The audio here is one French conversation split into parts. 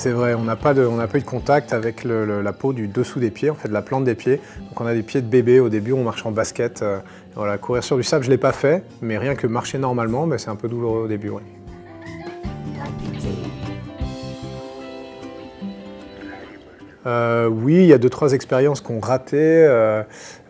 C'est vrai, on n'a pas eu de contact avec la peau du dessous des pieds, en fait de la plante des pieds. Donc on a des pieds de bébé, au début on marche en basket. Voilà, courir sur du sable, je ne l'ai pas fait, mais rien que marcher normalement, c'est un peu douloureux au début. Ouais. Oui, il y a 2-3 expériences qu'on raté,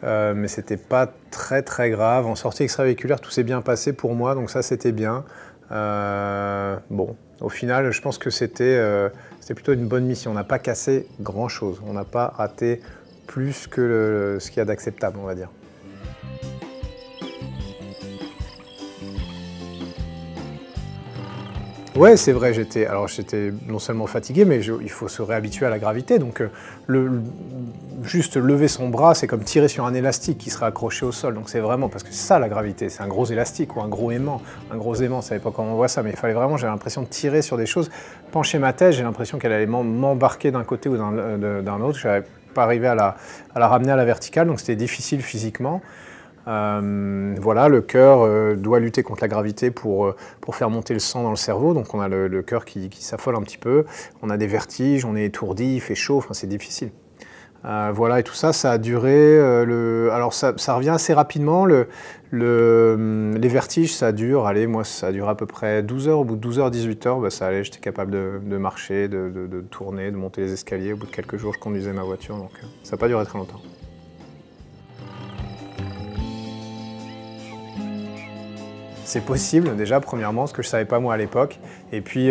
mais c'était pas très grave. En sortie extravéhiculaire, tout s'est bien passé pour moi, donc ça c'était bien. Bon, au final, je pense que c'était plutôt une bonne mission. On n'a pas cassé grand-chose, on n'a pas raté plus que ce qu'il y a d'acceptable, on va dire. Ouais, c'est vrai, j'étais non seulement fatigué, mais il faut se réhabituer à la gravité. Donc, juste lever son bras, c'est comme tirer sur un élastique qui sera accroché au sol. Donc, c'est vraiment, parce que c'est ça la gravité, c'est un gros élastique ou un gros aimant. Un gros aimant, je ne savais pas comment on voit ça, mais il fallait vraiment, j'avais l'impression de tirer sur des choses. Pencher ma tête, j'ai l'impression qu'elle allait m'embarquer d'un côté ou d'un autre. Je n'arrivais pas arrivé à la ramener à la verticale, donc c'était difficile physiquement. Voilà, le cœur doit lutter contre la gravité pour faire monter le sang dans le cerveau, donc on a le cœur qui s'affole un petit peu, on a des vertiges, on est étourdi, il fait chaud, enfin, c'est difficile. Voilà, et tout ça, ça a duré, alors ça revient assez rapidement, les vertiges, ça dure, allez, moi ça dure à peu près 12 heures, au bout de 12 heures, 18 heures, ça allait, j'étais capable de marcher, de tourner, de monter les escaliers, au bout de quelques jours, je conduisais ma voiture, donc ça n'a pas duré très longtemps. C'est possible, déjà, premièrement, ce que je ne savais pas moi à l'époque. Et puis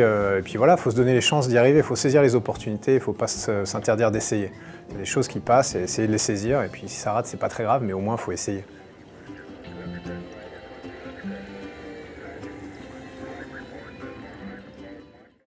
voilà, il faut se donner les chances d'y arriver, il faut saisir les opportunités, il ne faut pas s'interdire d'essayer. Il y a des choses qui passent, et essayer de les saisir, et puis si ça rate, c'est pas très grave, mais au moins, il faut essayer.